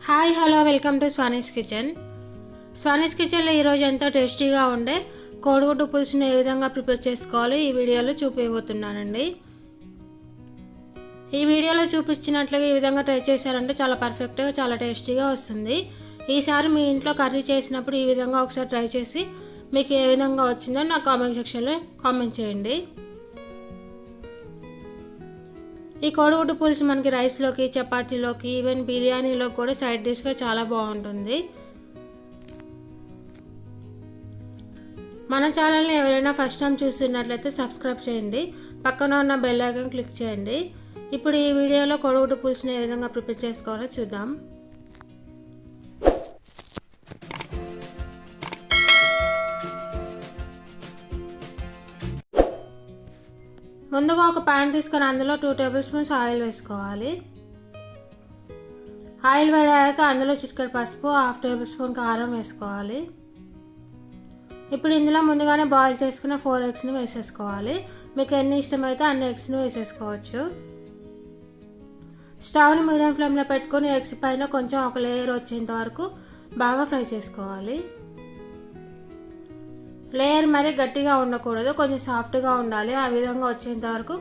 Hi hello welcome to Swani's kitchen. Swani's కిచెన్లో ఈరోజు ఎంతో టేస్టీగా ఉండే కోడిగుడ్డు పులుసుని ఏ విధంగా ప్రిపేర్ చేసుకోవాలో ఈ వీడియోలో చూపించబోతున్నానండి. ఈ వీడియోలో చూపించినట్లుగా ఈ విధంగా ట్రై చేశారంటే చాలా పర్ఫెక్ట్గా చాలా టేస్టీగా వస్తుంది. ఈసారి మీ ఇంట్లో కర్రీ చేసినప్పుడు ఈ విధంగా ఒకసారి ట్రై చేసి మీకు ఏ విధంగా వచ్చిందో నా కామెంట్ సెక్షన్లో కామెంట్ చేయండి. ఈ కోడిగుడ్డు పులుసు మనకి రైస్లోకి, చపాతీలోకి, ఈవెన్ బిర్యానీలో కూడా సైడ్ డిష్గా చాలా బాగుంటుంది. మన ఛానల్ని ఎవరైనా ఫస్ట్ టైం చూస్తున్నట్లయితే సబ్స్క్రైబ్ చేయండి, పక్కన ఉన్న బెల్ ఐకాన్ క్లిక్ చేయండి. ఇప్పుడు ఈ వీడియోలో కోడిగుడ్డు పులుసుని ఏ విధంగా ప్రిపేర్ చేసుకోవాలో చూద్దాం. ముందుగా ఒక ప్యాన్ తీసుకొని అందులో 2 టేబుల్ స్పూన్స్ ఆయిల్ వేసుకోవాలి. ఆయిల్ వేడాక అందులో చిటికెడు పసుపు, 1/2 టేబుల్ స్పూన్ కారం వేసుకోవాలి. ఇప్పుడు ఇందులో ముందుగానే బాయిల్ చేసుకున్న 4 ఎగ్స్ని వేసేసుకోవాలి. మీకు ఎన్ని ఇష్టమైతే అన్ని ఎగ్స్ని వేసేసుకోవచ్చు. స్టవ్ని మీడియం ఫ్లేమ్లో పెట్టుకొని ఎగ్స్ పైన కొంచెం ఒక లేయర్ వచ్చేంత వరకు బాగా ఫ్రై చేసుకోవాలి. లేయర్ మరి గట్టిగా ఉండకూడదు, కొంచెం సాఫ్ట్గా ఉండాలి. ఆ విధంగా వచ్చేంత వరకు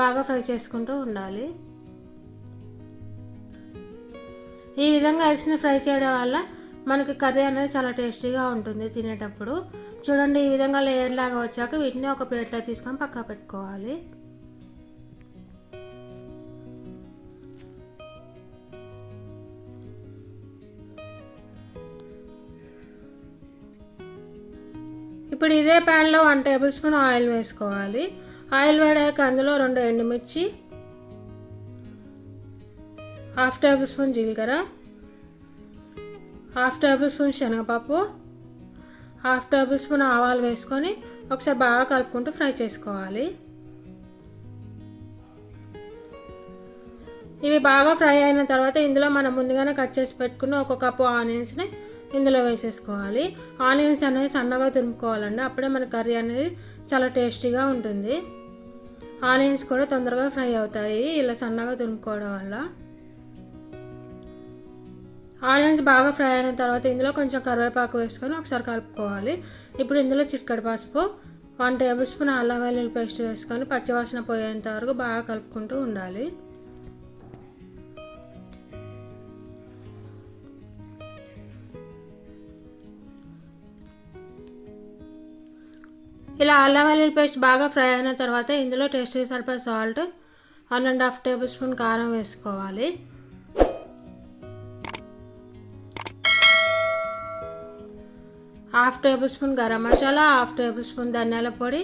బాగా ఫ్రై చేసుకుంటూ ఉండాలి. ఈ విధంగా ఎగ్స్ని ఫ్రై చేయడం వల్ల మనకి కర్రీ అనేది చాలా టేస్టీగా ఉంటుంది తినేటప్పుడు. చూడండి, ఈ విధంగా లేయర్ లాగా వచ్చాక వీటిని ఒక ప్లేట్లో తీసుకొని పక్కన పెట్టుకోవాలి. ఇప్పుడు ఇదే ప్యాన్లో 1 టేబుల్ స్పూన్ ఆయిల్ వేసుకోవాలి. ఆయిల్ వేడాక అందులో 2 ఎండుమిర్చి, 1/2 టేబుల్ స్పూన్ జీలకర్ర, 1/2 టేబుల్ స్పూన్ శనగపప్పు, 1/2 టేబుల్ స్పూన్ ఆవాలు వేసుకొని ఒకసారి బాగా కలుపుకుంటూ ఫ్రై చేసుకోవాలి. ఇవి బాగా ఫ్రై అయిన తర్వాత ఇందులో మనం ముందుగానే కట్ చేసి పెట్టుకున్న 1 కప్పు ఆనియన్స్ని ఇందులో వేసేసుకోవాలి. ఆనియన్స్ అనేది సన్నగా తురుముకోవాలండి, అప్పుడే మన కర్రీ అనేది చాలా టేస్టీగా ఉంటుంది. ఆనియన్స్ కూడా తొందరగా ఫ్రై అవుతాయి ఇలా సన్నగా తురుముకోవడం వల్ల. ఆనియన్స్ బాగా ఫ్రై అయిన తర్వాత ఇందులో కొంచెం కరివేపాకు వేసుకొని ఒకసారి కలుపుకోవాలి. ఇప్పుడు ఇందులో చిటికెడు పసుపు, 1 టేబుల్ స్పూన్ అల్లం వెల్లుల్లి పేస్ట్ వేసుకొని పచ్చివాసన పోయేంత వరకు బాగా కలుపుకుంటూ ఉండాలి. ఇలా అల్లం వెల్లుల్లి పేస్ట్ బాగా ఫ్రై అయిన తర్వాత ఇందులో టేస్ట్కి సరిపడా సాల్ట్, 1.5 టేబుల్ స్పూన్ కారం వేసుకోవాలి. Half table spoon garam masala, 1/2 table spoon ధనియాల పొడి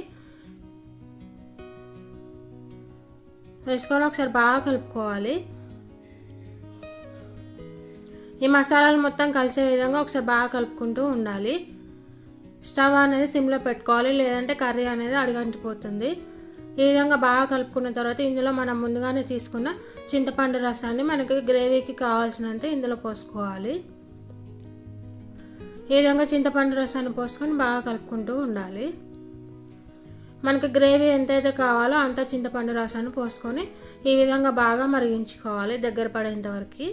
వేసుకొని ఒకసారి బాగా కలుపుకోవాలి. ఈ మసాలాలు మొత్తం కలిసే విధంగా ఒకసారి బాగా కలుపుకుంటూ ఉండాలి. స్టవ్ అనేది సిమ్లో పెట్టుకోవాలి, లేదంటే కర్రీ అనేది అడుగంటిపోతుంది. ఈ విధంగా బాగా కలుపుకున్న తర్వాత ఇందులో మనం ముందుగానే తీసుకున్న చింతపండు రసాన్ని మనకి గ్రేవీకి కావాల్సినంత ఇందులో పోసుకోవాలి. ఈ విధంగా చింతపండు రసాన్ని పోసుకొని బాగా కలుపుకుంటూ ఉండాలి. మనకి గ్రేవీ ఎంతైతే కావాలో అంత చింతపండు రసాన్ని పోసుకొని ఈ విధంగా బాగా మరిగించుకోవాలి దగ్గర పడేంత వరకు.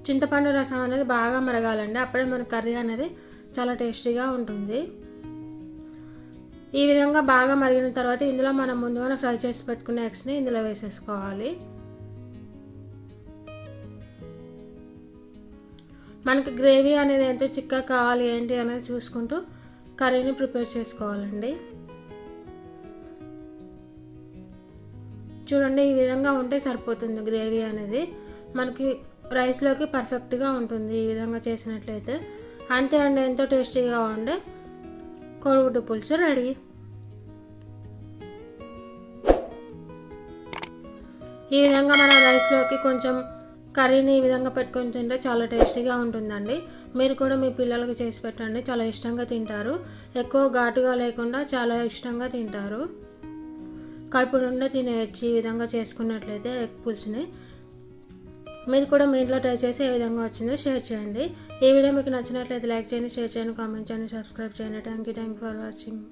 చింతపండు రసం అనేది బాగా మరగాలండి, అప్పుడే మన కర్రీ అనేది చాలా టేస్టీగా ఉంటుంది. ఈ విధంగా బాగా మరిగిన తర్వాత ఇందులో మనం ముందుగానే ఫ్రై చేసి పెట్టుకున్న ఎగ్స్ని ఇందులో వేసేసుకోవాలి. మనకి గ్రేవీ అనేది ఎంత చిక్కగా కావాలి ఏంటి అనేది చూసుకుంటూ కర్రీని ప్రిపేర్ చేసుకోవాలండి. చూడండి, ఈ విధంగా ఉంటే సరిపోతుంది. గ్రేవీ అనేది మనకి రైస్లోకి పర్ఫెక్ట్గా ఉంటుంది ఈ విధంగా చేసినట్లయితే. అంతే అండి, ఎంతో టేస్టీగా ఉండే కోడిగుడ్డు పులుసు రెడీ. ఈ విధంగా మన రైస్లోకి కొంచెం కర్రీని ఈ విధంగా పెట్టుకొని తింటే చాలా టేస్టీగా ఉంటుందండి. మీరు కూడా మీ పిల్లలకి చేసి పెట్టండి, చాలా ఇష్టంగా తింటారు. ఎక్కువ ఘాటుగా లేకుండా చాలా ఇష్టంగా తింటారు. కడుపు నిండా తినేయచ్చు ఈ విధంగా చేసుకున్నట్లయితే ఎగ్ పులుసుని. మీరు కూడా మీ ఇంట్లో ట్రై చేసి ఏ విధంగా వచ్చిందో షేర్ చేయండి. ఈ వీడియో మీకు నచ్చినట్లయితే లైక్ చేయండి, షేర్ చేయండి, కామెంట్ చేయండి, సబ్స్క్రైబ్ చేయండి. Thank you for watching.